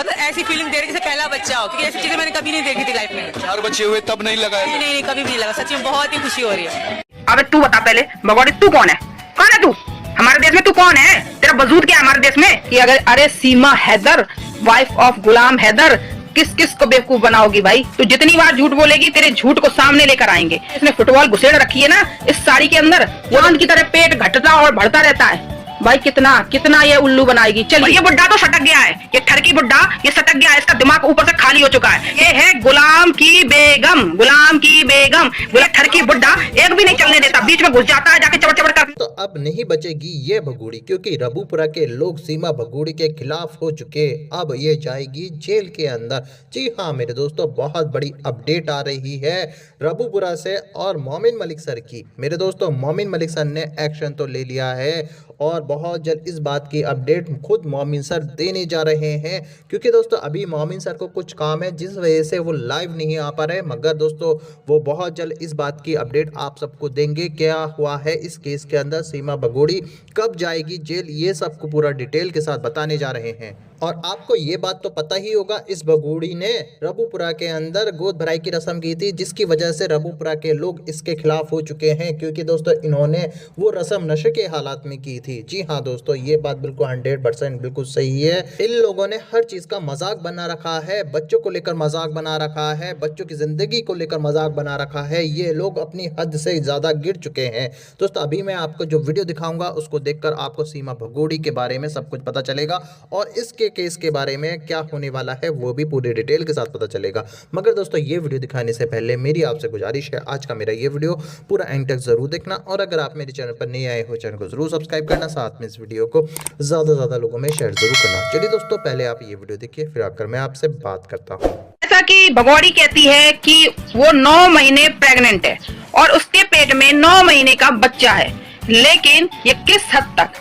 मतलब ऐसी फीलिंग दे रही जैसे पहला बच्चा हो, क्योंकि ऐसी चीजें मैंने कभी नहीं देखी थी लाइफ में। 4 बच्चे हुए तब नहीं लगा? नहीं नहीं, कभी भी नहीं लगा। सच में बहुत ही खुशी हो रही है। अबे तू बता पहले भगौड़ी, तू कौन है? कौन है तू? हमारे देश में तू कौन है? तेरा वजूद क्या है हमारे देश में? कि अगर अरे सीमा हैदर, वाइफ ऑफ गुलाम हैदर, किस किस को बेवकूफ बनाओगी भाई? तू जितनी बार झूठ बोलेगी तेरे झूठ को सामने लेकर आएंगे। इसने फुटबॉल घुसेड़ रखी है ना इस साड़ी के अंदर, चांद की तरह पेट घटता और बढ़ता रहता है भाई। कितना कितना ये उल्लू बनाएगी। चलिए, ये बुड्ढा तो सटक गया है, ये ठरकी बुड्ढा ये सटक गया है, इसका दिमाग ऊपर से खाली हो चुका है। ये है गुलाम की बेगम, गुलाम की बेगम। बोला ठरकी बुड्ढा एक भी नहीं चलने देता, बीच में घुस जाता है जाके चबड़ चबड़ कर। तो अब नहीं बचेगी ये भगोड़ी, क्योंकि रबूपुरा के लोग सीमा भगोड़ी के खिलाफ हो चुके। अब ये जाएगी जेल के अंदर। जी हाँ मेरे दोस्तों, बहुत बड़ी अपडेट आ रही है रबूपुरा से और मोमिन मलिक सर की। मेरे दोस्तों, मोमिन मलिक सर ने एक्शन तो ले लिया है और बहुत जल्द इस बात की अपडेट खुद मोमिन सर देने जा रहे हैं, क्योंकि दोस्तों अभी मोमिन सर को कुछ काम है जिस वजह से वो लाइव नहीं आ पा रहे। मगर दोस्तों वो बहुत जल्द इस बात की अपडेट आप सबको देंगे। क्या हुआ है इस केस के अंदर, सीमा भगोड़ी कब जाएगी जेल, ये सबको पूरा डिटेल के साथ बताने जा रहे हैं। और आपको ये बात तो पता ही होगा, इस भगोड़ी ने रबूपुरा के अंदर गोद भराई की रस्म की थी, जिसकी वजह से रबूपुरा के लोग इसके खिलाफ हो चुके हैं, क्योंकि दोस्तों इन्होंने वो रस्म नशे के हालात में की थी। जी हाँ दोस्तों, ये बात बिल्कुल 100% बिल्कुल सही है। इन लोगों ने हर चीज का मजाक बना रखा है, बच्चों को लेकर मजाक बना रखा है, बच्चों की जिंदगी को लेकर मजाक बना रखा है। ये लोग अपनी हद से ज्यादा गिर चुके हैं। दोस्तों अभी मैं आपको जो वीडियो दिखाऊंगा उसको देखकर आपको सीमा भगोड़ी के बारे में सब कुछ पता चलेगा और इसके केस के बारे में क्या होने वाला है वो भी पूरी डिटेल के साथ पता चलेगा। मगर दोस्तों ये वीडियो दिखाने से पहले मेरी आपसे गुजारिश है, आज का मेरा ये वीडियो पूरा एंड तक जरूर देखना, और अगर आप मेरे चैनल पर नए आए हो चैनल को जरूर सब्सक्राइब करना, साथ में इस वीडियो को ज्यादा से ज्यादा लोगों में शेयर जरूर करना। चलिए दोस्तों, पहले आप ये वीडियो देखिए, फिर आकर मैं आपसे बात करता हूँ। ऐसा कि भगौड़ी कहती है कि वो 9 महीने प्रेग्नेंट है और उसके पेट में 9 महीने का बच्चा है, लेकिन ये किस हद तक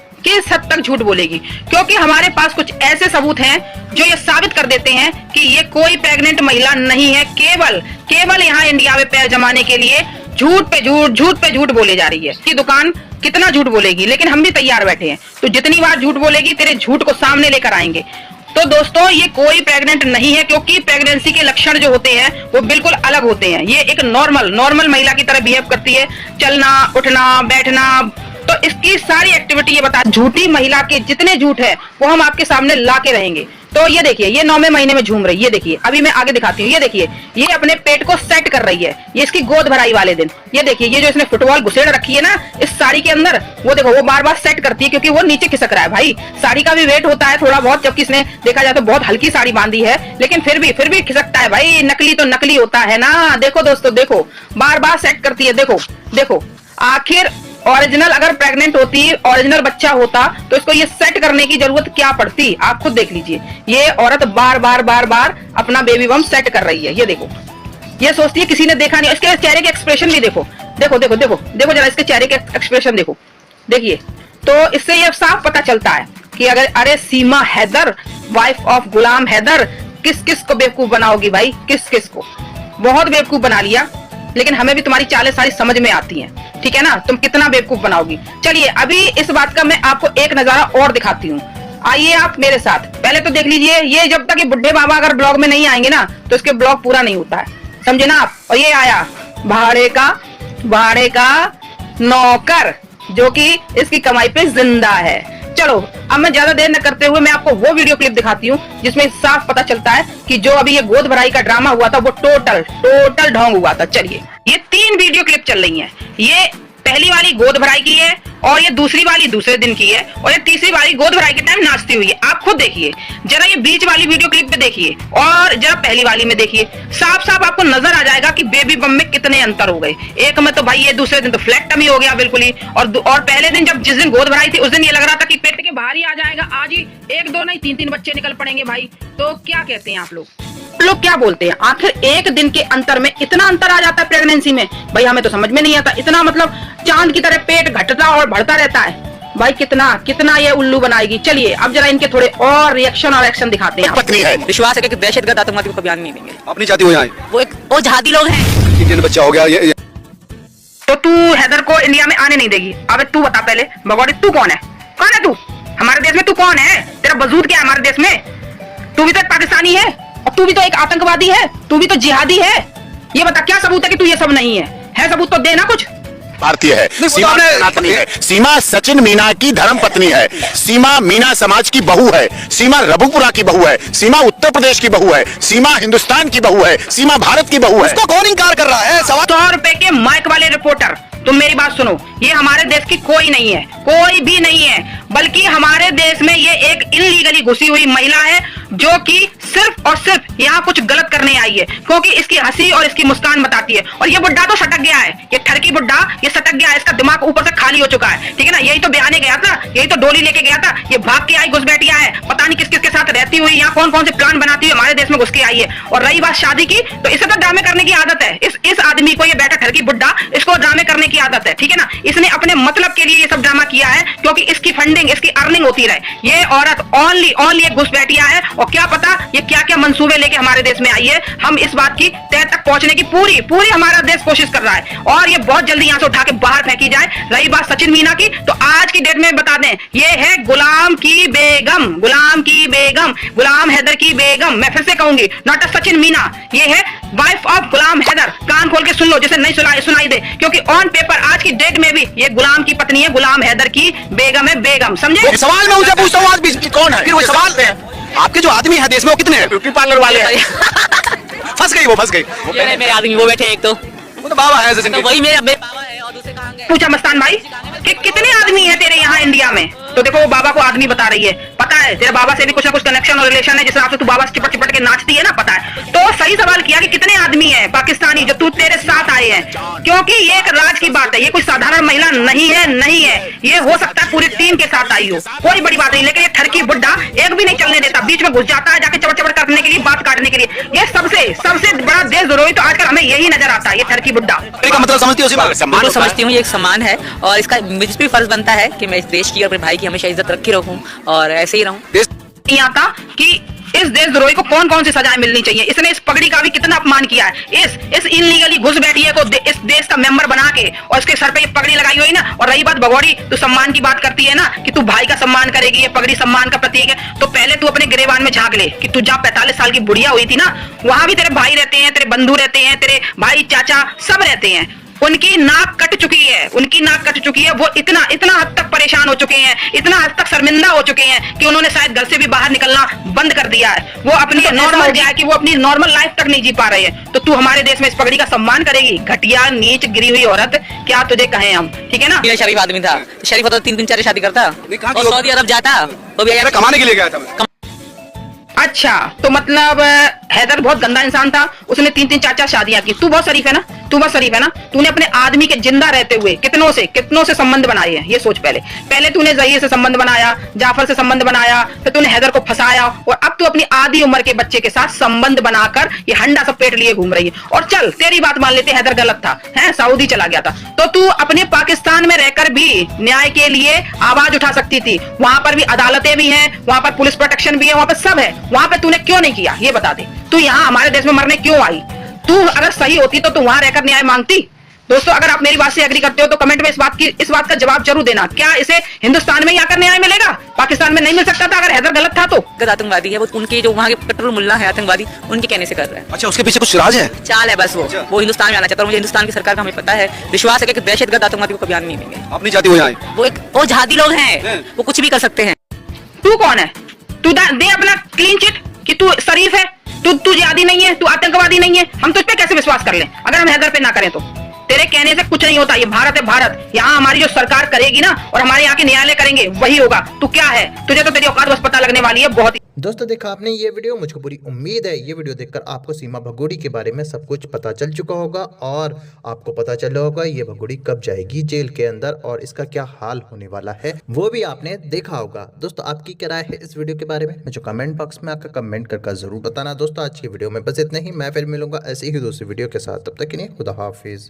झूठ बोलेगी? क्योंकि हमारे पास कुछ ऐसे सबूत हैं जो ये साबित कर देते हैं कि ये कोई प्रेग्नेंट महिला नहीं है। केवल यहाँ इंडिया में पैर जमाने के लिए झूठ पे झूठ बोले जा रही है। कि दुकान कितना झूठ बोलेगी, लेकिन हम भी तैयार बैठे हैं। तो जितनी बार झूठ बोलेगी तेरे झूठ को सामने लेकर आएंगे। तो दोस्तों ये कोई प्रेग्नेंट नहीं है, क्योंकि प्रेगनेंसी के लक्षण जो होते हैं वो बिल्कुल अलग होते हैं। ये एक नॉर्मल महिला की तरह बिहेव करती है, चलना उठना बैठना, तो इसकी सारी एक्टिविटी ये बता। झूठी महिला के जितने झूठ है वो हम आपके सामने ला के रहेंगे। तो ये देखिए, ये 9वें महीने में झूम रही है। ये देखिए, अभी मैं आगे दिखाती हूँ। ये देखिए, ये अपने पेट को सेट कर रही है, ये इसकी गोद भराई वाले दिन। ये देखिए, ये जो इसने फुटबॉल घुसेड़ रखी है ना इस साड़ी के अंदर, वो देखो वो बार बार सेट करती है, क्योंकि वो नीचे खिसक रहा है। भाई साड़ी का भी वेट होता है थोड़ा बहुत, जबकि इसने देखा जाए तो बहुत हल्की साड़ी बांधी है, लेकिन फिर भी खिसकता है भाई। नकली तो नकली होता है ना। देखो दोस्तों, देखो बार बार सेट करती है। देखो आखिर ओरिजिनल अगर प्रेग्नेंट होती, ओरिजिनल बच्चा होता तो इसको ये सेट करने की जरूरत क्या पड़ती? आप खुद देख लीजिए। ये औरत बार बार अपना बेबी बम सेट कर रही है। ये देखो, ये सोचती है किसी ने देखा नहीं। इसके चेहरे के एक्सप्रेशन भी देखो जरा, इसके चेहरे के एक्सप्रेशन देखिए। तो इससे ये साफ पता चलता है कि अगर अरे सीमा हैदर, वाइफ ऑफ गुलाम हैदर, किस किस को बेवकूफ बनाओगी भाई? किस को बहुत बेवकूफ बना लिया, लेकिन हमें भी तुम्हारी चालें सारी समझ में आती हैं, ठीक है ना? तुम कितना बेवकूफ बनाओगी। चलिए अभी इस बात का मैं आपको एक नजारा और दिखाती हूँ। आइए आप मेरे साथ, पहले तो देख लीजिए। ये जब तक ये बुड्ढे बाबा अगर ब्लॉग में नहीं आएंगे ना तो इसके ब्लॉग पूरा नहीं होता है, समझे ना आप? और ये आया भाड़े का नौकर, जो कि इसकी कमाई पे जिंदा है। चलो अब मैं ज्यादा देर न करते हुए मैं आपको वो वीडियो क्लिप दिखाती हूँ जिसमें साफ पता चलता है कि जो अभी ये गोद भराई का ड्रामा हुआ था वो टोटल ढोंग हुआ था। चलिए, ये 3 वीडियो क्लिप चल रही हैं। ये पहली वाली गोद भराई की है, और ये दूसरी वाली दूसरे दिन की है, और ये तीसरी वाली गोद भराई के टाइम नाचती हुई है। आप खुद देखिए जरा, ये बीच वाली वीडियो क्लिप पे देखिए और जरा पहली वाली में देखिए। साफ आपको नजर आ जाएगा कि बेबी बम में कितने अंतर हो गए। एक में तो भाई ये दूसरे दिन तो फ्लैट टमी हो गया बिल्कुल ही, और पहले दिन जिस दिन गोद भराई थी उस दिन ये लग रहा था कि पेट के बाहर ही आ जाएगा। आज ही 1-2 नहीं 3-3 बच्चे निकल पड़ेंगे भाई। तो क्या कहते हैं आप लोग क्या बोलते हैं? आखिर एक दिन के अंतर में इतना अंतर आ जाता है प्रेगनेंसी में? भाई हमें तो समझ में नहीं आता। इतना मतलब चांद की तरह पेट घटता और बढ़ता रहता है भाई। कितना ये उल्लू बनाएगी। चलिए अब जरा इनके थोड़े और रिएक्शन और एक्शन दिखाते हैं। पत्नी है, विश्वास है कि दहशतगर्द आतंकवादी को कभी आने नहीं देंगे। अपनी जाति हो यहाँ वो जहादी लोग हैं। 3 बच्चा हो गया ये। तो तू हैदर को इंडिया में आने नहीं देगी? अब तू बता पहले भगौड़ी, तू कौन है? तू हमारे देश में? तू कौन है? तेरा वजूद क्या है हमारे देश में? तू भी तो एक पाकिस्तानी है और तू भी तो एक आतंकवादी है, तू भी तो जिहादी है। ये बता क्या सबूत है कि तू ये सब नहीं है सबूत तो देना कुछ। भारतीय है, सीमा सनातनी है, सीमा सचिन मीना की धर्म पत्नी है, सीमा मीना समाज की बहू है, सीमा रबुपुरा की बहू है, सीमा उत्तर प्रदेश की बहू है, सीमा हिंदुस्तान की बहू है, सीमा भारत की बहू है। उसको कौन इनकार कर रहा है? 100 रुपए के माइक वाले रिपोर्टर, तुम मेरी बात सुनो, ये हमारे देश की कोई नहीं है, कोई भी नहीं है, बल्कि हमारे देश में ये एक इनलीगली घुसी हुई महिला है जो कि सिर्फ और सिर्फ यहाँ कुछ गलत करने आई है, क्योंकि इसकी हंसी और इसकी मुस्कान बताती है। और ये बुड्ढा तो सटक गया है, ये ठरकी बुड्ढा ये सटक गया है, इसका दिमाग ऊपर से खाली हो चुका है, ठीक है ना। यही तो बयाने गया था, यही तो डोली लेके गया था, ये भाग के आई घुसपैठिया है, पता नहीं किस किस के साथ रहती हुई, यहाँ कौन कौन से प्लान बनाती हुई हमारे देश में घुस के आई है। और रही बात शादी की, तो इसे तो ड्रामे करने की आदत है, इस आदमी को, ये बैठा ठरकी बुड्ढा, इसको ड्रामे करने की आदत है, ठीक है ना। इसने अपने मतलब के लिए ये सब ड्रामा किया है, क्योंकि इसकी फंडिंग, इसकी अर्निंग होती रहे। ये औरत ओनली एक घुसपैठिया है, और क्या पता ये क्या क्या मंसूबे लेके हमारे देश में आई है। हम इस बात की तह तक पहुंचने की पूरी हमारा देश कोशिश कर रहा है, और ये बहुत जल्दी यहाँ से उठा के बाहर फेंकी जाए। रही बात सचिन मीना की, तो आज की डेट में बता दें, ये है गुलाम की बेगम, गुलाम हैदर की बेगम। मैं फिर से कहूंगी, नॉट अ सचिन मीना, ये है वाइफ ऑफ गुलाम हैदर। कान खोल के सुन लो, जिसे नहीं सुनाई दे, क्योंकि ऑन पेपर आज की डेट में भी ये गुलाम की पत्नी है, गुलाम हैदर की बेगम है, बेगम, समझे। सवाल मैं उनसे पूछता हूँ, आज बीच में कौन है? फिर वो सवाल है, आपके जो आदमी है देश में वो कितने हैं? ब्यूटी पार्लर वाले हैं। फंस गई। ये मेरे आदमी वो बैठे, एक तो वो तो बाबा है सचिन तो के। वही मेरे बाबा है, और दूसरे कहाँ गए? पूछा मस्तान भाई कि कितने आदमी है तेरे यहाँ इंडिया में, तो देखो वो बाबा को आदमी बता रही है। पता है तेरे बाबा से भी कुछ ना कुछ कनेक्शन और रिलेशन है, जिस हिसाब से तू बाबा से चिपट के नाचती है ना, पता है। तो सही सवाल किया कि कितने आदमी है पाकिस्तानी जो तू तेरे साथ आए हैं, क्योंकि ये एक राज की बात है, ये कोई साधारण महिला नहीं है, ये हो सकता है पूरी टीम के साथ आई हो, कोई बड़ी बात नहीं। लेकिन ये ठरकी बुड्ढा एक भी नहीं चलने देता, बीच में घुस जाता है जाके चपट करने के लिए, बात काटने के लिए। ये सबसे बड़ा देशद्रोही तो आजकल हमें यही नजर आता है, ये ठरकी बुड्ढा। का मतलब समझती हो? उसी बात बिल्कुल समझती हूँ, ये एक सम्मान है, और इसका मुझ पे फर्ज बनता है कि मैं इस देश की और अपने भाई की हमेशा इज्जत रखे रहूं और ऐसे ही रहूं। यहाँ था कि इस देशद्रोही को कौन कौन सी सजाएं मिलनी चाहिए। इसने इस पगड़ी का भी कितना अपमान किया है, इस इनलीगली घुस बैठिए को इस देश का मेंबर बना के, और इसके सर पे ये पगड़ी लगाई हुई ना। और रही बात भगोड़ी, तू सम्मान की बात करती है ना कि तू भाई का सम्मान करेगी, ये पगड़ी सम्मान का प्रतीक है, तो पहले तू अपने गिरेबान में झांक ले कि तू जहाँ 45 साल की बुढ़िया हुई थी ना, वहां भी तेरे भाई रहते हैं, तेरे बंधु रहते हैं, तेरे भाई चाचा सब रहते हैं। उनकी नाक कट चुकी है, वो इतना हद तक परेशान हो चुके हैं, इतना हद तक शर्मिंदा हो चुके हैं कि उन्होंने शायद घर से भी बाहर निकलना बंद कर दिया है। वो अपनी नॉर्मल गया है कि वो अपनी नॉर्मल लाइफ तक नहीं जी पा रहे हैं। तो तू हमारे देश में इस पगड़ी का सम्मान करेगी? घटिया नीच गिरी हुई औरत, क्या तुझे कहें हम, ठीक है ना। ये शरीफ आदमी था, शरीफ होता 3-4 शादी करता और सऊदी अरब जाता, तो भी कमाने के लिए गया था। अच्छा, तो मतलब हैदर बहुत गंदा इंसान था, उसने 3-4 शादियां की। तू बहुत शरीफ है ना, तूने अपने आदमी के जिंदा रहते हुए कितनों से संबंध बनाए हैं, ये सोच। पहले तूने ज़हीर से संबंध बनाया, जाफर से संबंध बनाया, फिर तूने हैदर को फंसाया, और अब तू अपनी आधी उम्र के बच्चे के साथ संबंध बनाकर ये हंडा सब पेट लिए घूम रही है। और चल तेरी बात मान लेते, हैदर गलत था, है सऊदी चला गया था, तो तू अपने पाकिस्तान में रहकर भी न्याय के लिए आवाज उठा सकती थी। वहां पर भी अदालतें भी हैं, वहां पर पुलिस प्रोटेक्शन भी है, वहां पर सब है, वहां पर तूने क्यों नहीं किया ये बता दे। तू यहाँ हमारे देश में मरने क्यों आई? तू अगर सही होती तो तू वहां रहकर न्याय मांगती। दोस्तों, अगर आप मेरी बात से एग्री करते हो तो कमेंट में इस बात का जवाब जरूर देना। क्या इसे हिंदुस्तान में ही आकर न्याय मिलेगा? पाकिस्तान में नहीं मिल सकता था अगर हैदर गलत था तो? आतंकवादी है वो, उनके जो वहाँ के कट्टर मुल्ला है आतंकवादी, उनके कहने से कर रहा है। अच्छा, उसके पीछे कुछ राज है, चाल है बस। वो हिंदुस्तान में आना चाहता है, मुझे हिंदुस्तान की सरकार का हमें पता है, विश्वास है कि दहशतगर्द आतंकवादी को कभी आने नहीं देंगे। आप नहीं चाहती हो यहाँ? वो जहादी लोग हैं, वो कुछ भी कर सकते हैं। तू कौन है? तू दे अपना क्लीन चिट कि तू शरीफ है, तू जिहादी नहीं है, तू आतंकवादी नहीं है। हम तुझ पे कैसे विश्वास कर लें अगर हम हैदर पे ना करें तो? तेरे कहने से कुछ नहीं होता, ये भारत है भारत। यहाँ हमारी जो सरकार करेगी ना, और हमारे यहाँ के न्यायालय करेंगे, वही होगा। तू क्या है? तुझे तो तेरी औकात बस पता लगने वाली है बहुत। दोस्तों, देखा आपने ये वीडियो, मुझको पूरी उम्मीद है ये वीडियो देखकर आपको सीमा भगोड़ी के बारे में सब कुछ पता चल चुका होगा, और आपको पता चला होगा ये भगोड़ी कब जाएगी जेल के अंदर और इसका क्या हाल होने वाला है, वो भी आपने देखा होगा। दोस्तों, आपकी क्या राय है इस वीडियो के बारे में मुझे कमेंट बॉक्स में आकर कमेंट करके जरूर बताना। दोस्तों, आज की वीडियो में बस इतना ही, मैं फिर मिलूंगा ऐसे ही दूसरी वीडियो के साथ, तब तक के लिए खुदा हाफिज।